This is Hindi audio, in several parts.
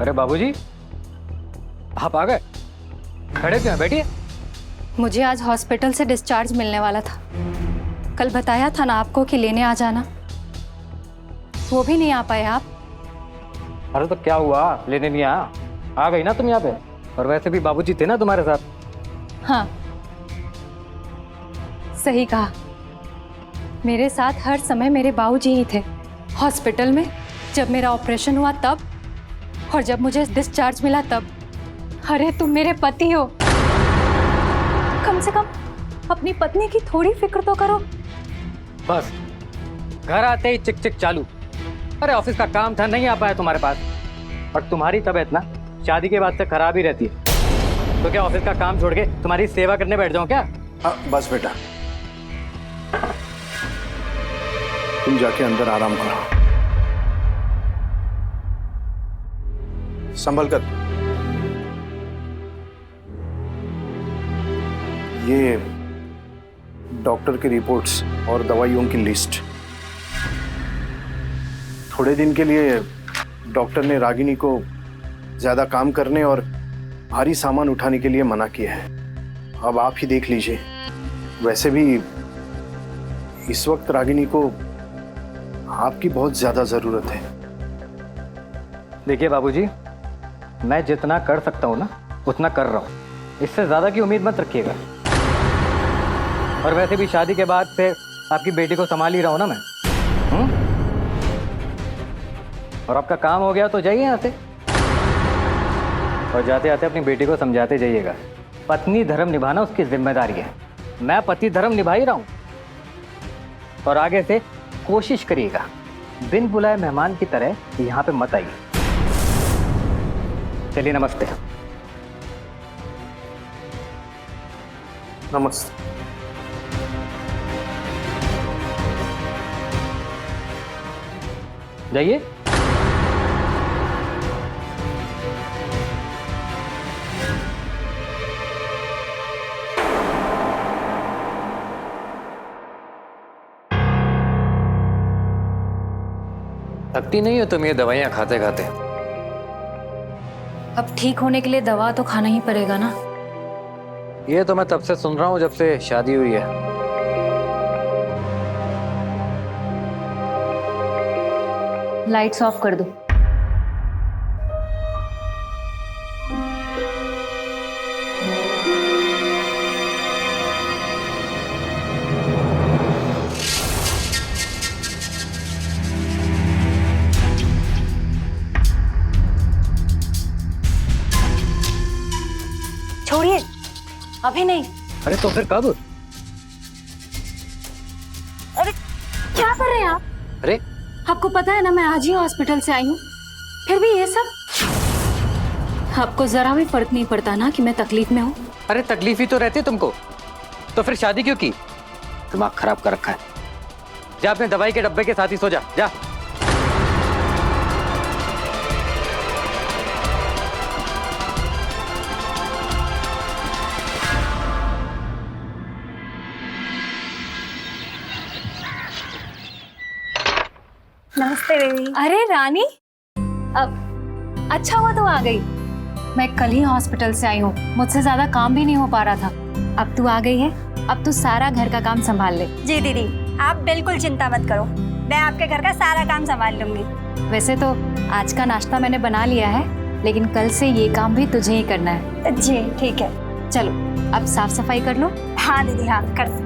अरे बाबूजी, आप आ गए? खड़े क्यों हैं? बैठिए। मुझे आज हॉस्पिटल से डिस्चार्ज मिलने वाला था। कल बताया था ना आपको कि लेने आ जाना, वो भी नहीं आ पाए आप। अरे तो क्या हुआ, लेने नहीं आया? आ गई ना तुम यहाँ पे। और वैसे भी बाबूजी थे ना तुम्हारे साथ। हाँ, सही कहा। मेरे साथ हर समय मेरे बाबूजी ही थे। हॉस्पिटल में जब मेरा ऑपरेशन हुआ तब, और जब मुझे डिस्चार्ज मिला तब। अरे तुम मेरे पति हो, कम से कम अपनी पत्नी की थोड़ी फिक्र तो करो। बस घर आते ही चिक चिक चालू। अरे ऑफिस का काम था, नहीं आ पाया तुम्हारे पास। और तुम्हारी तबीयत ना शादी के बाद से खराब ही रहती है, तो क्या ऑफिस का काम छोड़ के तुम्हारी सेवा करने बैठ जाऊं क्या? हाँ बस बेटा, तुम जाके अंदर आराम करो, संभल कर। ये डॉक्टर की रिपोर्ट्स और दवाइयों की लिस्ट। थोड़े दिन के लिए डॉक्टर ने रागिनी को ज्यादा काम करने और भारी सामान उठाने के लिए मना किया है। अब आप ही देख लीजिए। वैसे भी इस वक्त रागिनी को आपकी बहुत ज्यादा जरूरत है। देखिए बाबूजी, मैं जितना कर सकता हूँ ना उतना कर रहा हूँ, इससे ज्यादा की उम्मीद मत रखिएगा। और वैसे भी शादी के बाद से आपकी बेटी को संभाल ही रहा हूँ ना मैं। और आपका काम हो गया तो जाइए यहाँ से, और जाते आते अपनी बेटी को समझाते जाइएगा, पत्नी धर्म निभाना उसकी जिम्मेदारी है। मैं पति धर्म निभा ही रहा हूँ। और आगे से कोशिश करिएगा बिन बुलाए मेहमान की तरह यहाँ पे मत आइए। चलिए, नमस्ते। नमस्ते। जाइए। थकती नहीं हो तुम ये दवाइयाँ खाते खाते? अब ठीक होने के लिए दवा तो खाना ही पड़ेगा ना। ये तो मैं तब से सुन रहा हूँ जब से शादी हुई है। लाइट्स ऑफ कर दो। छोड़िए, अभी नहीं। अरे तो फिर कब? अरे क्या कर रहे हैं आप? अरे आपको पता है ना मैं आज ही हॉस्पिटल से आई हूँ, फिर भी ये सब। आपको जरा भी फर्क नहीं पड़ता ना कि मैं तकलीफ में हूँ? अरे तकलीफ ही तो रहती है तुमको, तो फिर शादी क्यों की? दिमाग खराब कर रखा है। जा अपने दवाई के डब्बे के साथ ही सो जा। जा। नमस्ते बेबी। अरे रानी, अब अच्छा हुआ तो आ गई। मैं कल ही हॉस्पिटल से आई हूँ, मुझसे ज्यादा काम भी नहीं हो पा रहा था। अब तू आ गई है, अब तू सारा घर का काम संभाल ले। जी दीदी, आप बिल्कुल चिंता मत करो, मैं आपके घर का सारा काम संभाल लूंगी। वैसे तो आज का नाश्ता मैंने बना लिया है, लेकिन कल से ये काम भी तुझे ही करना है। जी ठीक है। चलो अब साफ सफाई कर लो। हाँ दीदी, हाँ कर।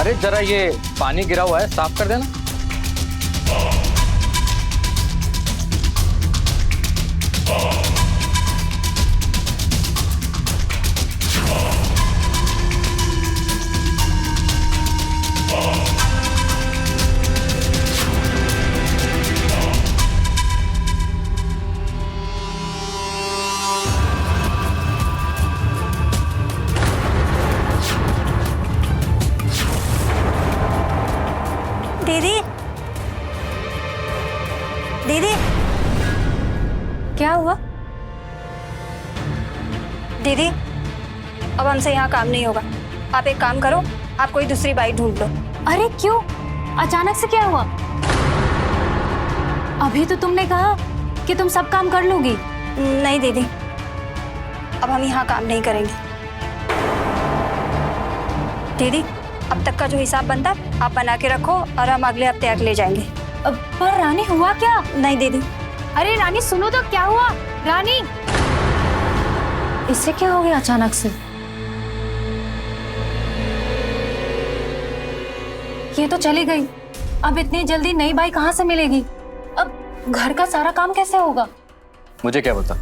अरे जरा ये पानी गिरा हुआ है, साफ कर देना। दीदी, दीदी, क्या हुआ? दीदी, अब हमसे यहाँ काम नहीं होगा। आप एक काम करो, आप कोई दूसरी बाइक ढूंढ लो। अरे क्यों? अचानक से क्या हुआ? अभी तो तुमने कहा कि तुम सब काम कर लोगी। नहीं दीदी, अब हम यहाँ काम नहीं करेंगे। दीदी, अब तक का जो हिसाब बनता आप बना के रखो और हम अगले हफ्ते आके ले जाएंगे। पर रानी हुआ क्या? नहीं दीदी। अरे रानी सुनो तो, क्या हुआ? रानी, इससे क्या हो गया अचानक से? ये तो चली गई, अब इतनी जल्दी नई बाइक कहाँ से मिलेगी? अब घर का सारा काम कैसे होगा? मुझे क्या पता,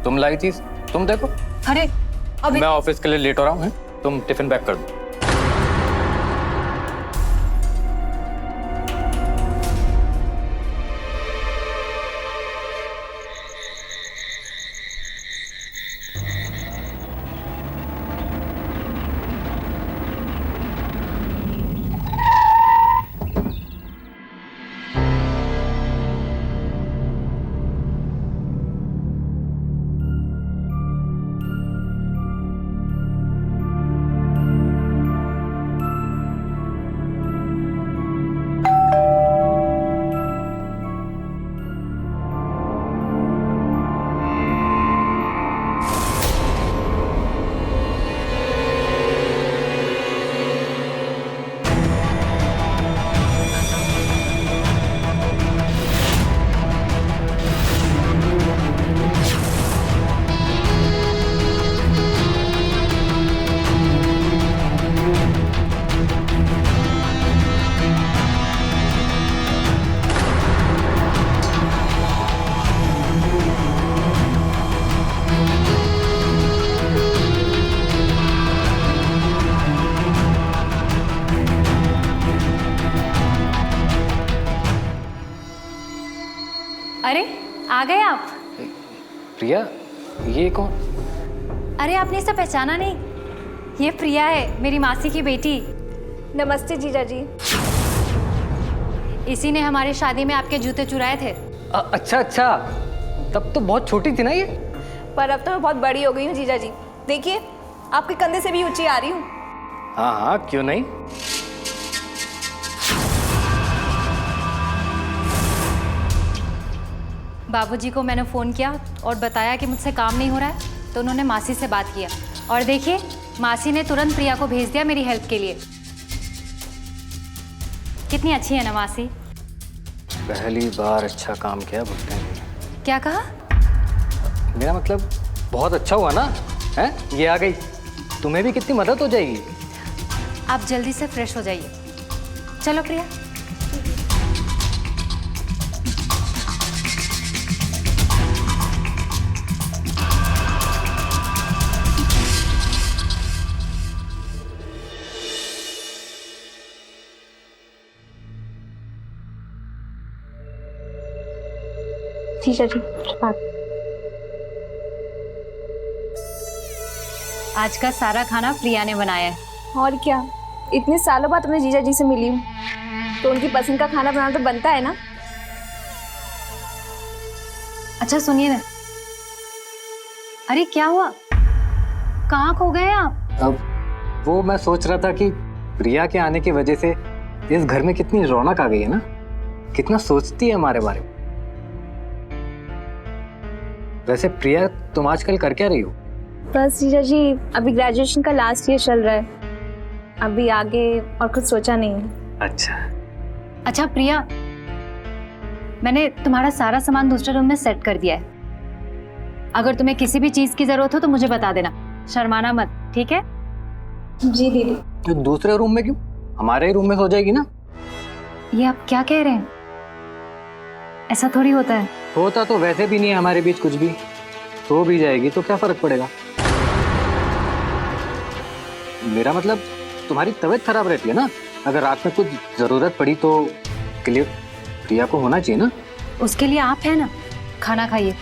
तुम लाई थी, तुम देखो। अरे अब मैं ऑफिस के लिए लेट हो रहा हूँ, तुम टिफिन पैक कर दो। अरे आ गए आप? प्रिया, ये कौन? अरे आपने इसे पहचाना नहीं? ये प्रिया है, मेरी मासी की बेटी। नमस्ते जीजा जी। इसी ने हमारी शादी में आपके जूते चुराए थे। अच्छा अच्छा, तब तो बहुत छोटी थी ना ये। पर अब तो मैं बहुत बड़ी हो गई हूँ जीजा जी। देखिए, आपके कंधे से भी ऊंची आ रही हूँ। हाँ हाँ, क्यों नहीं। बाबूजी को मैंने फ़ोन किया और बताया कि मुझसे काम नहीं हो रहा है, तो उन्होंने मासी से बात किया और देखिए मासी ने तुरंत प्रिया को भेज दिया मेरी हेल्प के लिए। कितनी अच्छी है ना मासी? पहली बार अच्छा काम किया भुट्टे ने। क्या कहा? मेरा मतलब बहुत अच्छा हुआ ना, हैं? ये आ गई, तुम्हें भी कितनी मदद हो जाएगी। आप जल्दी से फ्रेश हो जाइए। चलो प्रिया। जीजा जी, आज का सारा खाना प्रिया ने बनाया है। और क्या, इतने सालों बाद अपने जीजा जी से मिली हूँ तो उनकी पसंद का खाना बनाना तो बनता है ना। अच्छा सुनिए ना, अरे क्या हुआ? कहाँ खो गए आप? अब वो मैं सोच रहा था कि प्रिया के आने की वजह से इस घर में कितनी रौनक आ गई है ना, कितना सोचती है हमारे बारे में। वैसे प्रिया, तुम आजकल कर क्या रही हो? बस जीजा जी, अभी ग्रेजुएशन का लास्ट ईयर चल रहा है, अभी आगे और कुछ सोचा नहीं है। अच्छा प्रिया, मैंने तुम्हारा सारा सामान दूसरे रूम में सेट कर दिया है। अगर तुम्हें किसी भी चीज की जरूरत हो तो मुझे बता देना, शर्माना मत, ठीक है? जी दीदी। तो दूसरे रूम में क्यों? हमारे रूम में सो जाएगी ना। ये आप क्या कह रहे हैं? ऐसा थोड़ी होता है। होता तो वैसे भी नहीं है हमारे बीच कुछ भी। सो भी जाएगी तो क्या फर्क पड़ेगा। मेरा मतलब तुम्हारी तबीयत खराब रहती है ना, अगर रात में कुछ जरूरत पड़ी तो के लिए प्रिया को होना चाहिए ना। उसके लिए आप है ना, खाना खाइए।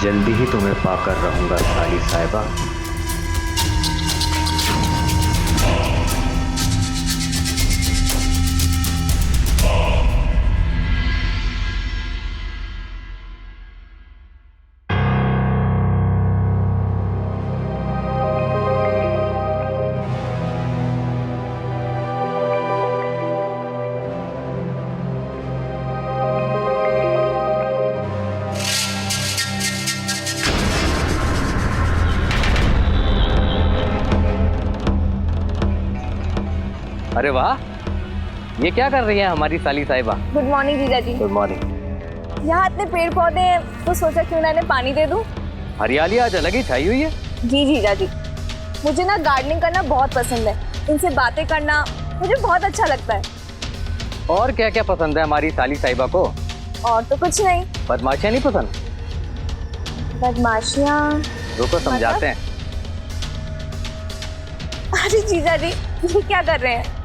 जल्दी ही तुम्हें पाकर रहूंगा साली साहिबा। अरे वाह, ये क्या कर रही है हमारी साली साहिबा। गुड मॉर्निंग जीजा जी। Good morning. यहाँ इतने पेड़ पौधे हैं तो सोचा क्यों ना इन्हें पानी दे दूँ। हरियाली आज अलग ही छाई हुई है। जी जीजा जी, मुझे ना गार्डनिंग करना बहुत पसंद है। इनसे बातें करना मुझे बहुत अच्छा लगता है। और क्या क्या पसंद है हमारी साली साहिबा को? और तो कुछ नहीं। बदमाशियाँ नहीं पसंद? बदमाशियाँ? रुको समझाते हैं। अरे जीजा जी, ये क्या कर रहे हैं?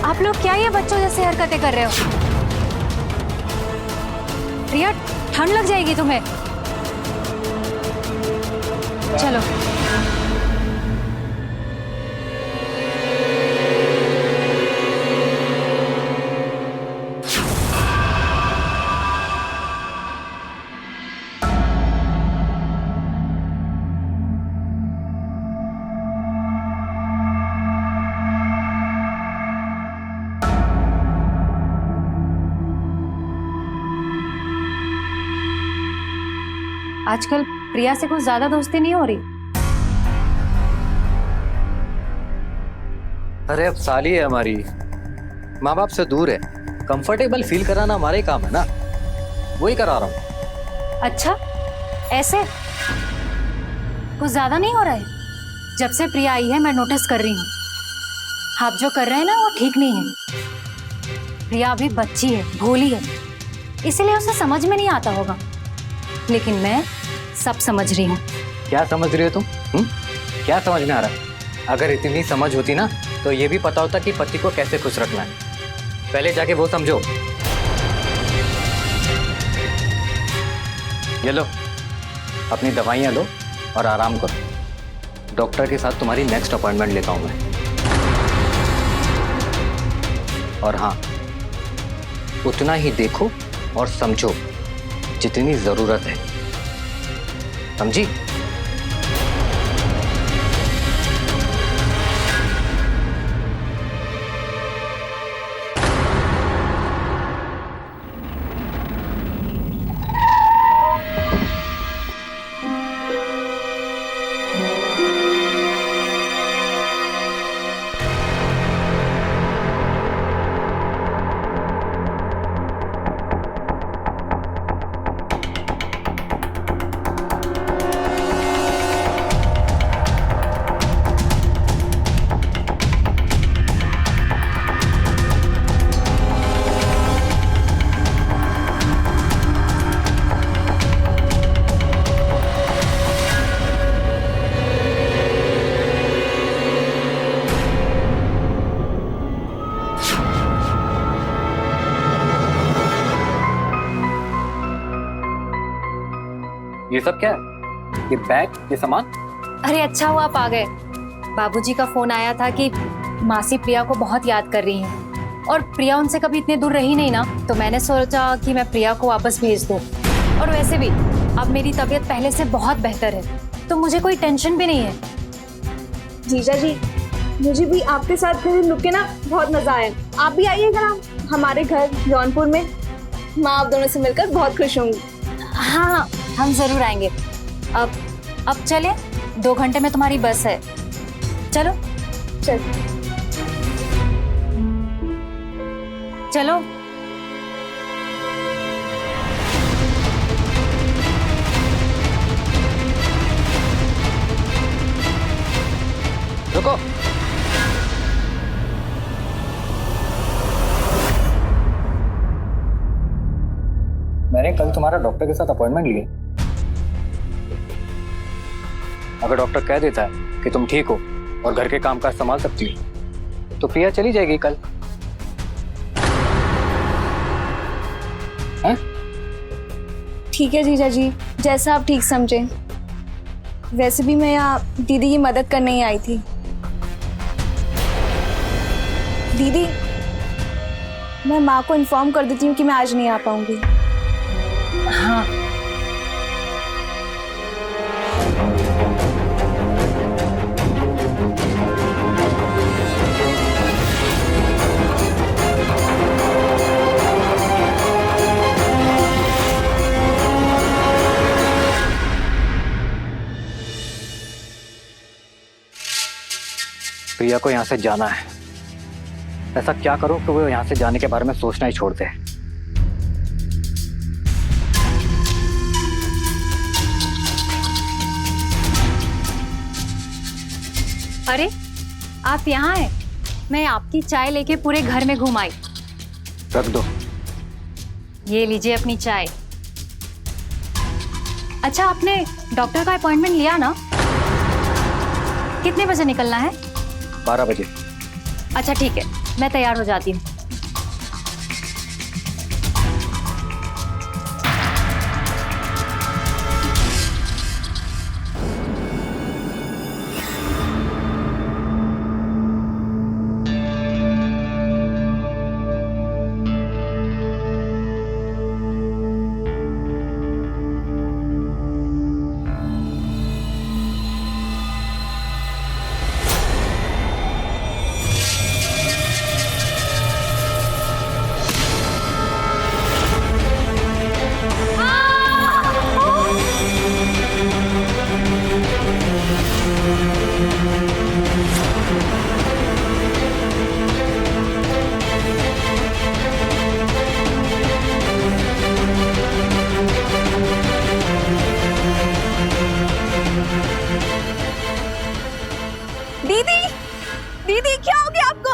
आप लोग क्या ये बच्चों जैसे हरकतें कर रहे हो? प्रिया, ठंड लग जाएगी तुम्हें। चलो। आजकल प्रिया से कुछ ज्यादा दोस्ती नहीं हो रही। अरे अब साली है हमारी, माँ बाप से दूर है, कंफर्टेबल फील कराना हमारा ही काम है ना, वही करा रहा हूँ। अच्छा, ऐसे कुछ ज्यादा नहीं हो रहा है? जब से प्रिया आई है मैं नोटिस कर रही हूँ, आप जो कर रहे हैं ना वो ठीक नहीं है। प्रिया अभी बच्ची है, भोली है, इसीलिए उसे समझ में नहीं आता होगा, लेकिन मैं सब समझ रही हूँ। क्या समझ रही हो तुम? क्या समझ में आ रहा है? अगर इतनी समझ होती ना तो ये भी पता होता कि पति को कैसे खुश रखना है। पहले जाके वो समझो। ये लो, अपनी दवाइयाँ लो और आराम करो। डॉक्टर के साथ तुम्हारी नेक्स्ट अपॉइंटमेंट लेता हूँ मैं। और हाँ, उतना ही देखो और समझो जितनी जरूरत है, समझी? ये सब क्या है? ये बैग, ये सामान? अरे अच्छा हुआ आप आ गए। बाबूजी का फोन आया था कि मासी प्रिया को बहुत याद कर रही हैं और प्रिया उनसे कभी इतने दूर रही नहीं ना, तो मैंने सोचा कि मैं प्रिया को वापस भेज दूं। और वैसे भी अब मेरी तबीयत पहले से बहुत बेहतर है, तो मुझे कोई टेंशन भी नहीं है। जीजा जी, मुझे भी आपके साथ घर रुक के ना बहुत मजा आया। आप भी आइएगा ना हमारे घर जौनपुर में। माँ आप दोनों से मिलकर बहुत खुश होंगी। हाँ, हम जरूर आएंगे। अब चले, 2 घंटे में तुम्हारी बस है। चलो चल चलो। रुको। मैंने कल तुम्हारा डॉक्टर के साथ अपॉइंटमेंट लिया। अगर डॉक्टर कह देता है कि तुम ठीक हो और घर के कामकाज संभाल सकती हो तो प्रिया चली जाएगी कल। हैं? ठीक है जीजा जी, जैसा आप ठीक समझें। वैसे भी मैं यहाँ दीदी की मदद करने ही आई थी। दीदी, मैं माँ को इन्फॉर्म कर देती हूँ कि मैं आज नहीं आ पाऊंगी। हाँ, प्रिया को यहाँ से जाना है। ऐसा क्या करो कि वो यहाँ से जाने के बारे में सोचना ही छोड़ दे। अरे आप यहाँ हैं? मैं आपकी चाय लेके पूरे घर में घुम आई। रख दो। ये लीजिए अपनी चाय। अच्छा, आपने डॉक्टर का अपॉइंटमेंट लिया ना? कितने बजे निकलना है? 12 बजे। अच्छा ठीक है, मैं तैयार हो जाती हूँ।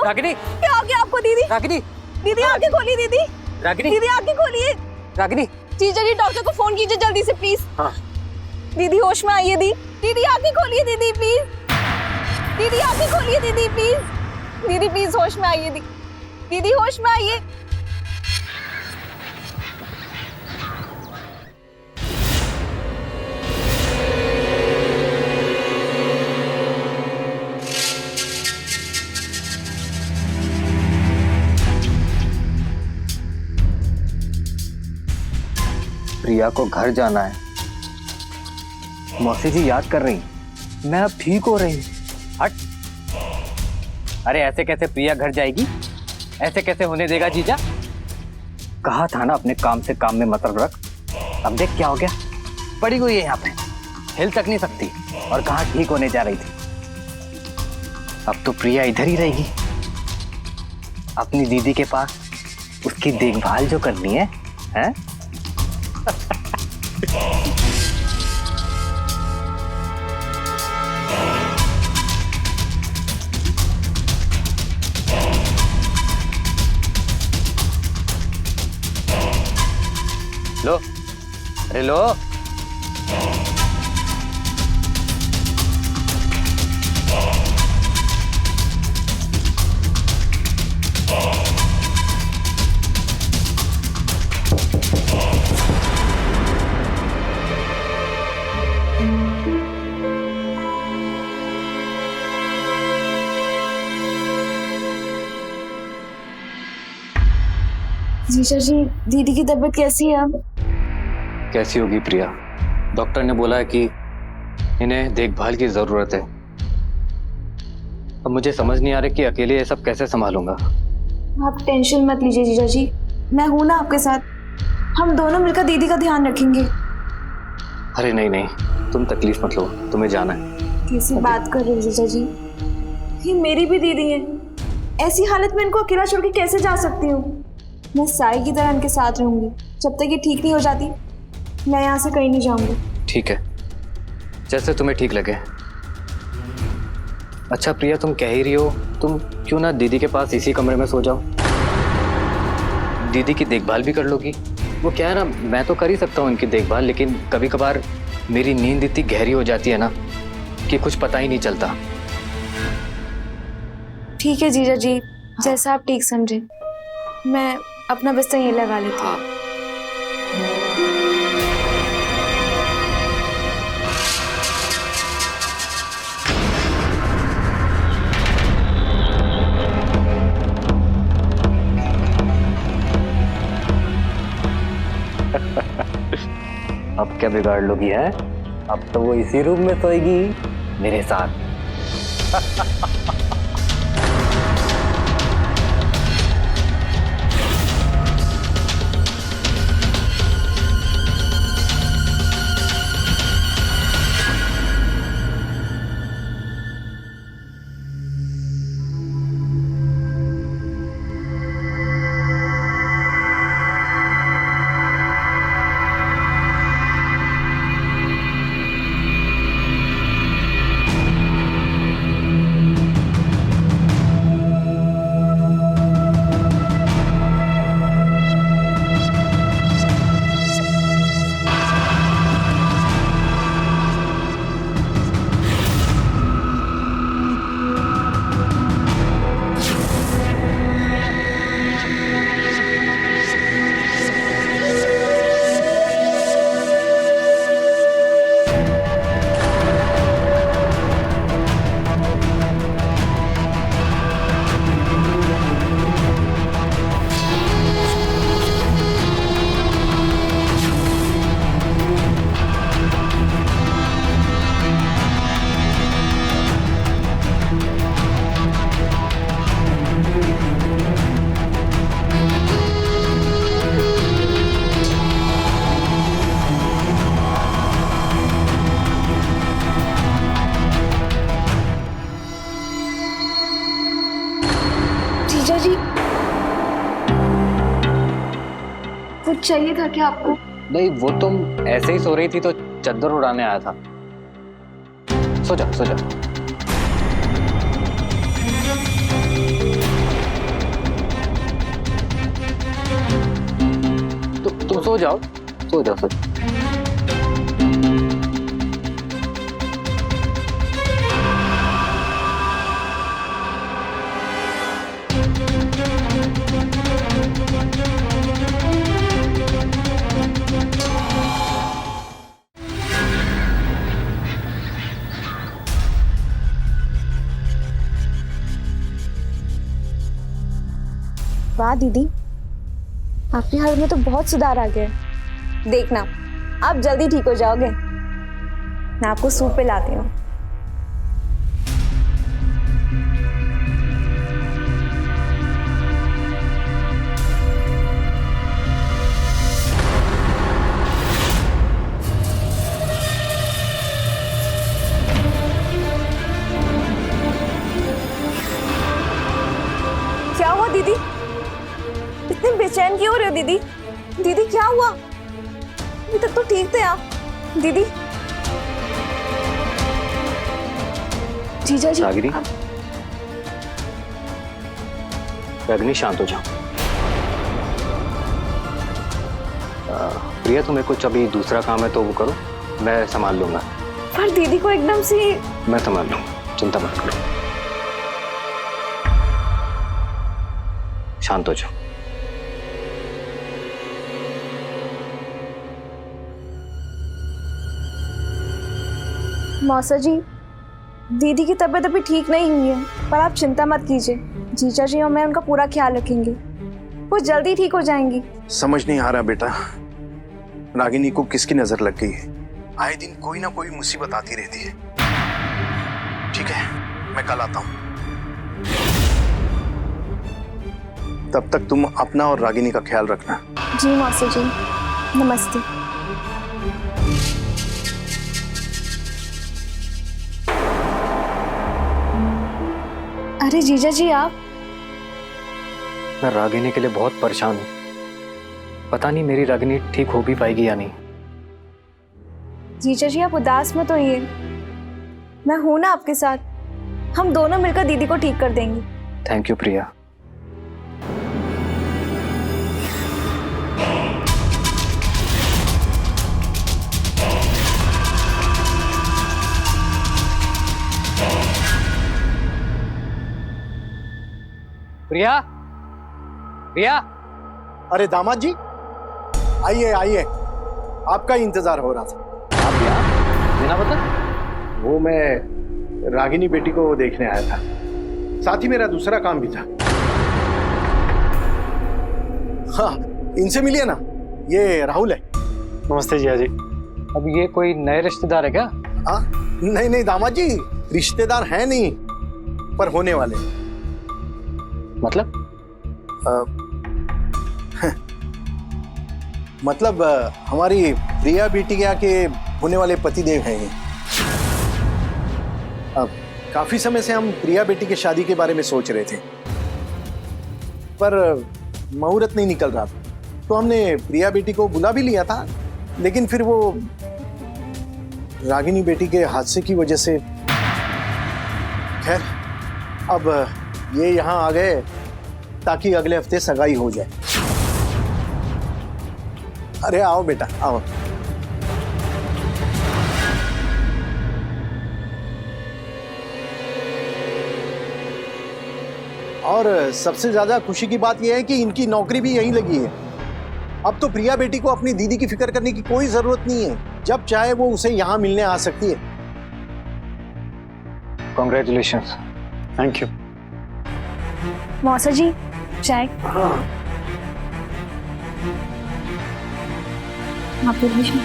रागिनी, क्या हो गया आपको दीदी? रागिनी, दीदी आंखें खोलिए दीदी। रागिनी, दीदी आंखें खोलिए। रागिनी। जीजा जी डॉक्टर को फोन कीजिए जल्दी से प्लीज। हाँ, दीदी होश में आइए। दीदी आंखें खोलिए दीदी प्लीज। दीदी आंखें खोलिए दीदी प्लीज। दीदी प्लीज होश में आइए। दीदी होश में आइए। प्रिया को घर जाना है। मौसी जी याद कर रही, मैं अब ठीक हो रही। हट। अरे ऐसे कैसे प्रिया घर जाएगी? ऐसे कैसे होने देगा जीजा? कहा था ना अपने काम से काम में मतलब रख। अब देख क्या हो गया, पड़ी हुई है यहाँ पे, हिल तक नहीं सकती, और कहाँ ठीक होने जा रही थी। अब तो प्रिया इधर ही रहेगी, अपनी दीदी के पास, उसकी देखभाल जो करनी है, हैं? लो, अरे लो। जीजा जी, दीदी की तबीयत कैसी है अब? कैसी होगी प्रिया? डॉक्टर ने बोला है कि इन्हें देखभाल की जरूरत है। अब मुझे समझ नहीं आ रहा कि अकेले ये सब कैसे संभालूंगा। आप टेंशन मत लीजिए जीजा जी, मैं हूं ना आपके साथ। हम दोनों मिलकर दीदी का ध्यान रखेंगे। अरे नहीं नहीं, तुम तकलीफ मत लो, तुम्हें जाना है। कैसी बात कर रहे हो जीजा जी? ये मेरी भी दीदी है, ऐसी हालत में इनको अकेला छोड़ के कैसे जा सकती हूँ? मैं साई की तरह इनके साथ रहूंगी जब तक ये ठीक नहीं हो जाती। मैं यहाँ से कहीं नहीं जाऊंगी। ठीक है, जैसे तुम्हें ठीक लगे। अच्छा प्रिया, तुम कह ही रही हो, तुम क्यों ना दीदी के पास इसी कमरे में सो जाओ? दीदी की देखभाल भी कर लोगी। वो क्या है ना, मैं तो कर ही सकता हूँ उनकी देखभाल, लेकिन कभी कभार मेरी नींद इतनी गहरी हो जाती है ना कि कुछ पता ही नहीं चलता। ठीक है जीजा जी, जैसा आप ठीक समझे। मैं अपना बिस्तर यहीं लगा लेती हूँ। अब क्या बिगाड़ लोगी है? अब तो वो इसी रूम में सोएगी मेरे साथ। जीजा जी, कुछ चाहिए था क्या आपको? नहीं, वो तुम ऐसे ही सो रही थी तो चद्दर उड़ाने आया था। सो जा, सो जा। तुम सो जाओ, सो जाओ, सो जाओ। वाह दीदी, आपकी हालत में तो बहुत सुधार आ गया है। देखना, आप जल्दी ठीक हो जाओगे। मैं आपको सूप पिलाती हूँ। क्या हुआ दीदी? इतने बेचैन क्यों हो रहे हो दीदी? दीदी क्या हुआ? अभी तक तो ठीक थे आप। दीदी, जीजा जी रागिनी, आप- रागिनी शांत हो जाओ। प्रिया, तुम्हें कुछ अभी दूसरा काम है तो वो करो, मैं संभाल लूंगा। पर दीदी को एकदम से मैं संभाल लूंगा, चिंता मत करो, शांत हो जाओ। मौसा जी, दीदी की तबीयत अभी ठीक नहीं हुई है, पर आप चिंता मत कीजिए। जीजा जी और मैं उनका पूरा ख्याल रखेंगे। वो जल्दी ठीक हो जाएंगी। समझ नहीं आ रहा बेटा, रागिनी को किसकी नजर लग गई है। आए दिन कोई ना कोई मुसीबत आती रहती है। ठीक है, मैं कल आता हूँ। तब तक तुम अपना और रागिनी का ख्याल रखना। जी मौसा जी, नमस्ते। अरे जीजा जी आप? मैं रागिनी के लिए बहुत परेशान हूँ। पता नहीं मेरी रागिनी ठीक हो भी पाएगी या नहीं। जीजा जी आप उदास मत होइए, मैं हूं ना आपके साथ। हम दोनों मिलकर दीदी को ठीक कर देंगे। थैंक यू प्रिया। प्रिया, प्रिया। अरे दामाद जी, आइए आइए, आपका ही इंतजार हो रहा था। आप यहाँ बिना बता? वो मैं रागिनी बेटी को देखने आया था, साथ ही मेरा दूसरा काम भी था। हाँ, इनसे मिलिए ना, ये राहुल है। नमस्ते जिया जी। अब ये कोई नए रिश्तेदार है क्या? हाँ, नहीं नहीं दामाद जी, रिश्तेदार हैं नहीं, पर होने वाले। मतलब? मतलब हमारी प्रिया बिटिया के होने वाले पतिदेव हैं ये। अब काफी समय से हम प्रिया बेटी की शादी के बारे में सोच रहे थे, पर मुहूर्त नहीं निकल रहा था, तो हमने प्रिया बेटी को बुला भी लिया था, लेकिन फिर वो रागिनी बेटी के हादसे की वजह से, खैर अब ये यहाँ आ गए ताकि अगले हफ्ते सगाई हो जाए। अरे आओ बेटा आओ। और सबसे ज्यादा खुशी की बात यह है कि इनकी नौकरी भी यहीं लगी है। अब तो प्रिया बेटी को अपनी दीदी की फिक्र करने की कोई जरूरत नहीं है, जब चाहे वो उसे यहां मिलने आ सकती है। कॉन्ग्रेचुलेशंस। Thank you. मौसा जी चाय। आप लीजिए।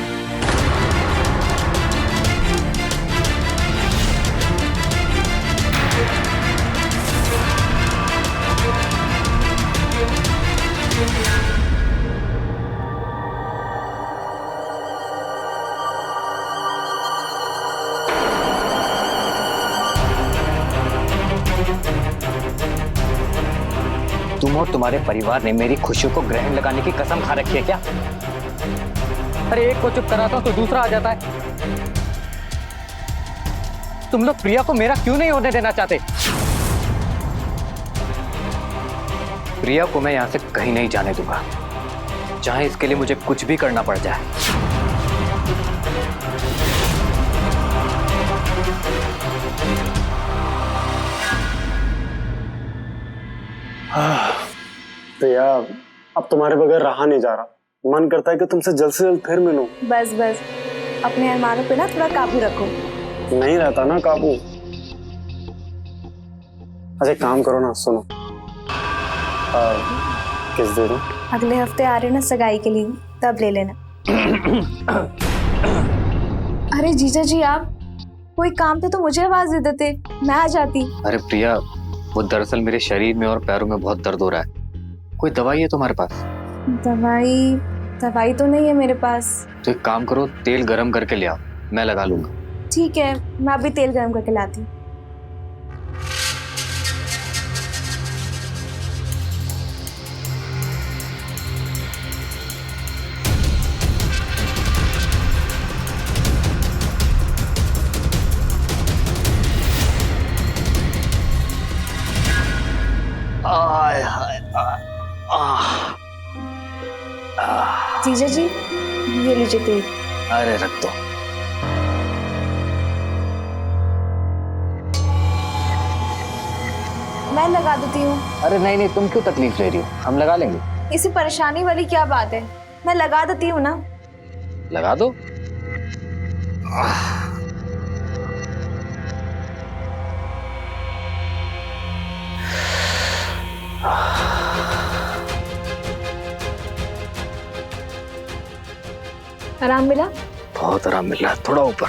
तुम और तुम्हारे परिवार ने मेरी खुशियों को ग्रहण लगाने की कसम खा रखी है क्या? अरे एक को चुप कराता हूं तो दूसरा आ जाता है। तुम लोग प्रिया को मेरा क्यों नहीं होने देना चाहते? प्रिया को मैं यहां से कहीं नहीं जाने दूंगा, चाहे इसके लिए मुझे कुछ भी करना पड़ जाए। प्रिया, अब तुम्हारे बगैर रहा नहीं जा रहा। मन करता है कि तुमसे जल्द से जल्द फिर मिलूं। बस बस, अपने अरमानों पे ना थोड़ा काबू रखो। नहीं रहता ना काबू। अच्छा एक काम करो ना, सुनो, किस दे दूं? अगले हफ्ते आ रहे ना सगाई के लिए, तब ले लेना। अरे जीजा जी, आप कोई काम पे तो मुझे आवाज दे देते, मैं आ जाती। अरे प्रिया, वो दरअसल मेरे शरीर में और पैरों में बहुत दर्द हो रहा है। कोई दवाई है तुम्हारे पास? दवाई तो नहीं है मेरे पास। तो एक काम करो, तेल गरम करके ले आओ, मैं लगा लूंगा। ठीक है, मैं अभी तेल गरम करके लाती हूँ। आय हाय जीजा जी, ये लीजिए तेल। अरे रख दो। मैं लगा देती हूँ। अरे नहीं नहीं, तुम क्यों तकलीफ ले रही हो, हम लगा लेंगे। इसे परेशानी वाली क्या बात है, मैं लगा देती हूँ ना। लगा दो। आराम मिला? बहुत आराम मिल रहा है, थोड़ा ऊपर।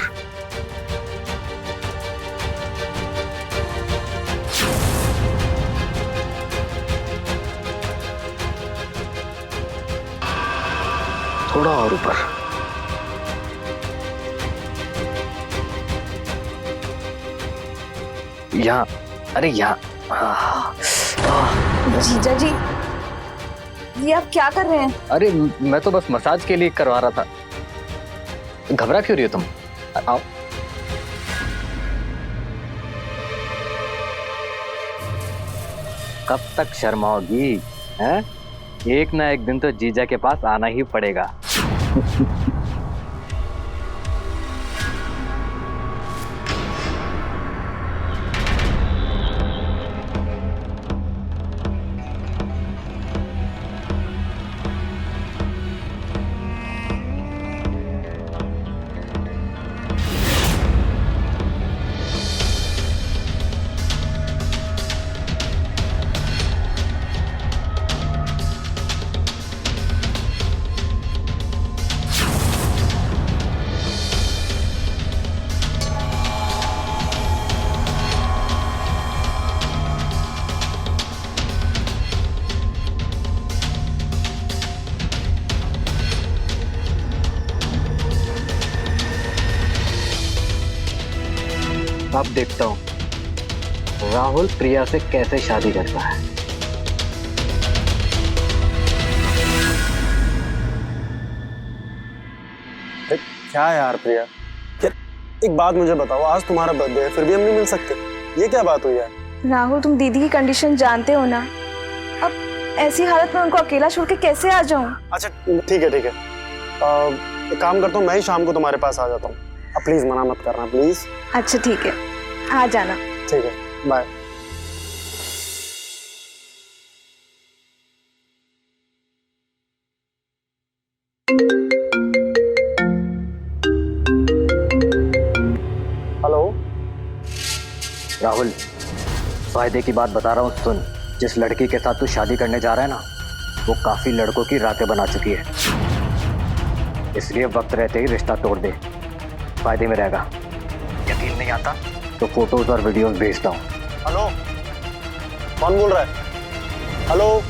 थोड़ा और ऊपर। यहाँ, अरे यहाँ। जीजा जी, ये आप क्या कर रहे हैं? अरे मैं तो बस मसाज के लिए करवा रहा था। घबरा क्यों रही हो तुम? आओ। कब तक शर्माओगी हैं? एक ना एक दिन तो जीजा के पास आना ही पड़ेगा। अब देखता हूँ राहुल प्रिया से कैसे शादी करता है। क्या यार प्रिया, यार एक बात मुझे बताओ, आज तुम्हारा बर्थडे है फिर भी हम नहीं मिल सकते? ये क्या बात हुई यार? राहुल, तुम दीदी की कंडीशन जानते हो ना। अब ऐसी हालत में उनको अकेला छोड़ के कैसे आ जाऊं? अच्छा ठीक है ठीक है, एक काम करता हूँ, मैं ही शाम को तुम्हारे पास आ जाता हूँ। अब प्लीज मना मत करना प्लीज। अच्छा ठीक है, आ जाना। ठीक है, बाय। हेलो राहुल, फायदे की बात बता रहा हूँ, सुन। जिस लड़की के साथ तू शादी करने जा रहा है ना, वो काफी लड़कों की रातें बना चुकी है। इसलिए वक्त रहते ही रिश्ता तोड़ दे, फायदे में रहेगा। यकीन नहीं आता तो फोटोज और वीडियोस भेजता हूँ। हेलो, कौन बोल रहा है? हेलो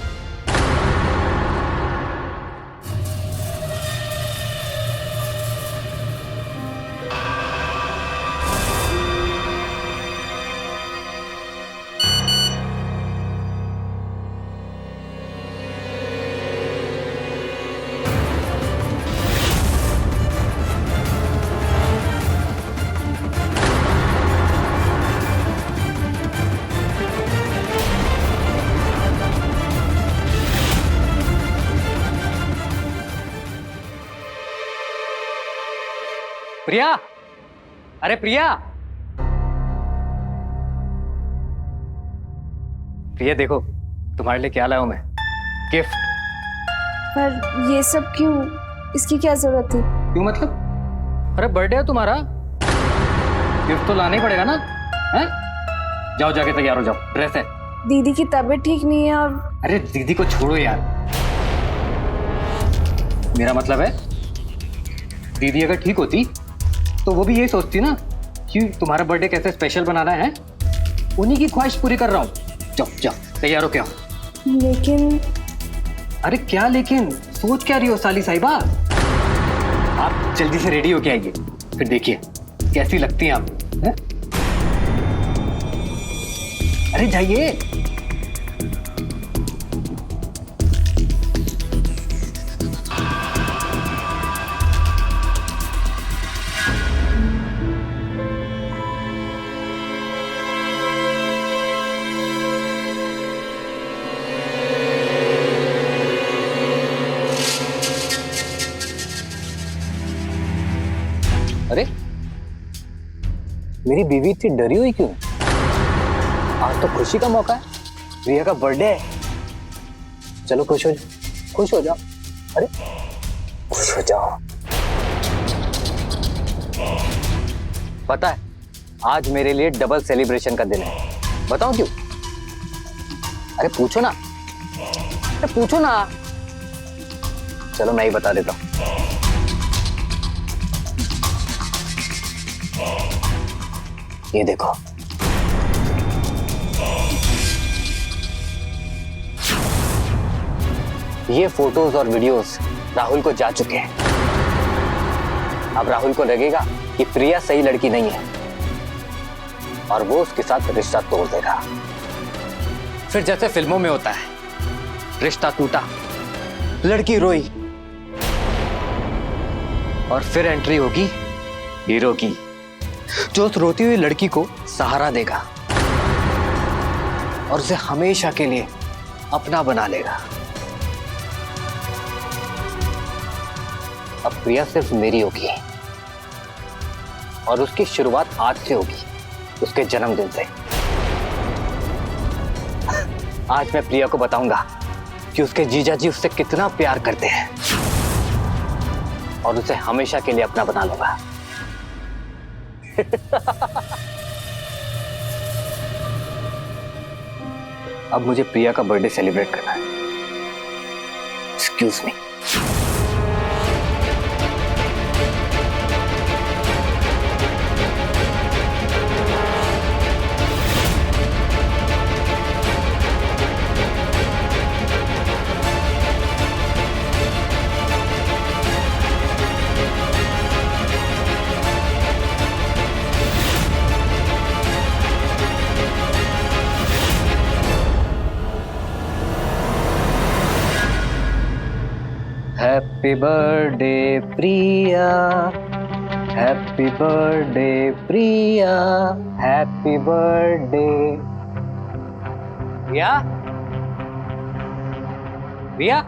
प्रिया, अरे प्रिया, प्रिया देखो तुम्हारे लिए क्या लाया हूं मैं, गिफ्ट। पर ये सब क्यों? इसकी क्या जरूरत थी? क्यों मतलब? अरे बर्थडे है तुम्हारा, गिफ्ट तो लाना ही पड़ेगा ना, हैं? जाओ जाके तैयार हो जाओ, ड्रेस है। दीदी की तबीयत ठीक नहीं है और अरे दीदी को छोड़ो यार, मेरा मतलब है दीदी अगर ठीक होती तो वो भी यही सोचती ना कि तुम्हारा बर्थडे कैसे स्पेशल बनाना है। उन्हीं की ख्वाहिश पूरी कर रहा हूँ। जाओ जाओ तैयार हो क्या? लेकिन अरे क्या लेकिन, सोच क्या रही हो साली साहिबा? आप जल्दी से रेडी होके आइए, फिर देखिए कैसी लगती हैं आप, हैं? अरे जाइए। अरे मेरी बीवी इतनी डरी हुई क्यों? आज तो खुशी का मौका है, प्रिया का बर्थडे है। चलो खुश हो जाओ, खुश हो जाओ। अरे खुश हो जाओ। पता है आज मेरे लिए डबल सेलिब्रेशन का दिन है, बताओ क्यों? अरे पूछो ना, अरे पूछो ना। चलो मैं ही बता देता हूं। ये देखो, ये फोटोज और वीडियोस राहुल को जा चुके हैं। अब राहुल को लगेगा कि प्रिया सही लड़की नहीं है और वो उसके साथ रिश्ता तोड़ देगा। फिर जैसे फिल्मों में होता है, रिश्ता टूटा, लड़की रोई और फिर एंट्री होगी हीरो की, जो उस रोती हुई लड़की को सहारा देगा और उसे हमेशा के लिए अपना बना लेगा। अब प्रिया सिर्फ मेरी होगी और उसकी शुरुआत आज से होगी, उसके जन्मदिन से। आज मैं प्रिया को बताऊंगा कि उसके जीजा जी उससे कितना प्यार करते हैं और उसे हमेशा के लिए अपना बना लूंगा। अब मुझे प्रिया का बर्थडे सेलिब्रेट करना है। Excuse me. हैप्पी बर्थडे प्रिया, हैप्पी बर्थडे प्रिया, हैप्पी बर्थडे। प्रिया, प्रिया,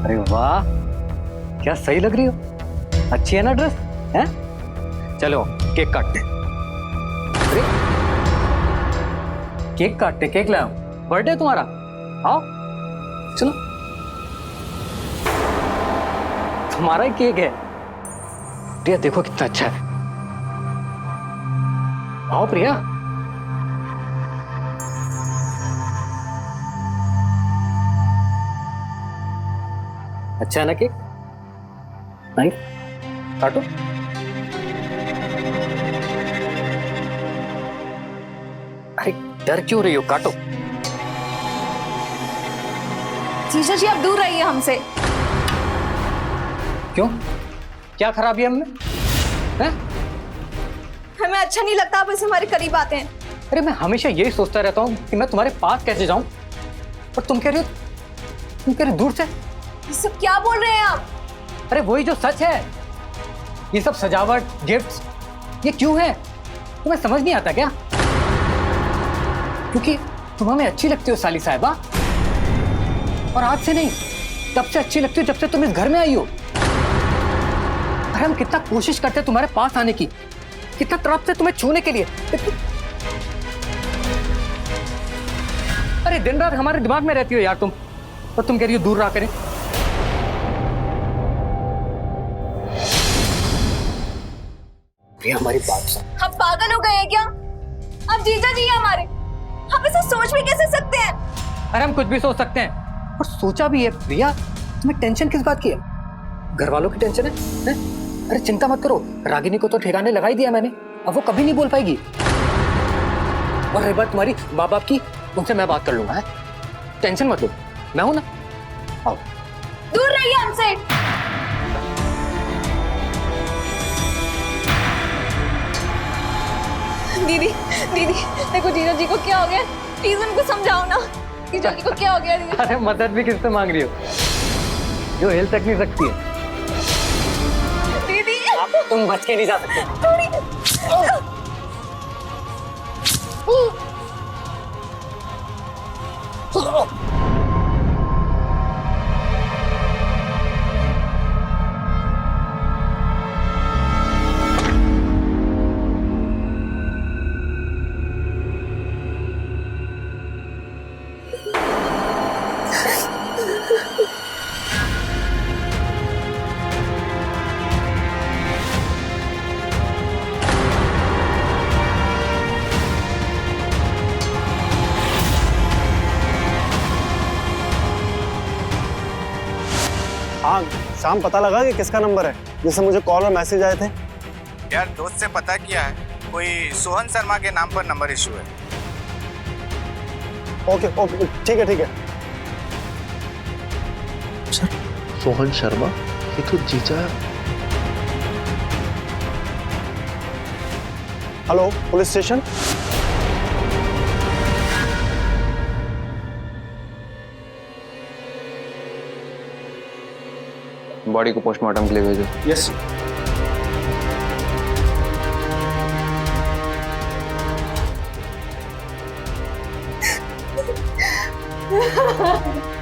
अरे वाह, क्या सही लग रही हो, अच्छी है ना ड्रेस, हैं? चलो केक काटते। अरे केक काटते, केक लाओ, बर्थडे तुम्हारा, आओ चलो। तुम्हारा ही केक है प्रिया, देखो कितना अच्छा है। आओ प्रिया। अच्छा है ना केक? नहीं काटो। अरे डर क्यों रही हो, काटो। जीजा जी आप दूर रहिए हमसे। क्यों, क्या खराबी है हमने, हैं? हमें अच्छा नहीं लगता आप ऐसे हमारे करीब आते हैं। अरे मैं हमेशा यही सोचता रहता हूँ कि मैं तुम्हारे पास कैसे जाऊं, और तुम कह रही हो, तुम कह रही हो दूर से। ये सब क्या बोल रहे हैं आप? अरे वही जो सच है, ये सब सजावट, गिफ्ट्स, ये क्यों है, तुम्हें समझ नहीं आता क्या? क्योंकि तुम हमें अच्छी लगती हो साली साहिबा, और आज से नहीं, तब से अच्छी लगती हो जब से तुम इस घर में आई हो। अरे हम कितना कोशिश करते हैं तुम्हारे पास आने की, कितना तड़पते तुम्हें छूने के लिए। अरे दिन रात हमारे दिमाग में रहती हो यार तुम, और तुम कह रही हो दूर रहा करें। प्रिया हमारी बात सुन। हम पागल हो गए हैं क्या? अब जीजा जी हैं हमारे, हम इसे सोच भी कैसे सकते हैं? अरे हम कुछ भी सोच सकते हैं और सोचा भी है। प्रिया तुम्हें टेंशन किस बात की है? घर वालों की टेंशन है? अरे चिंता मत करो, रागिनी को तो ठिकाने लगा ही दिया मैंने, अब वो कभी नहीं बोल पाएगी। और रही बात तुम्हारी माँ बाप की, उनसे मैं बात कर लूंगा। है टेंशन मत लो, मैं हूं ना। आओ। दूर रहिए हमसे। दीदी दीदी देखो जीजा जी को क्या हो गया, प्लीज उनको समझाओ ना। जीजा जी को क्या हो गया? दीदी अरे मदद भी किससे मांग रही हो, जो हिल तक नहीं सकती है। दीदी तुम बच के नहीं जा सकते। हाँ शाम, पता लगा कि किसका नंबर है जिससे मुझे कॉल और मैसेज आए थे? यार दोस्त से पता किया है, कोई सोहन शर्मा के नाम पर नंबर इशू है। ओके ओके ठीक है ठीक है। सोहन शर्मा, ये तो जीजा। Hello police station. बॉडी को पोस्टमार्टम के लिए भेजो। यस। Ha ha ha.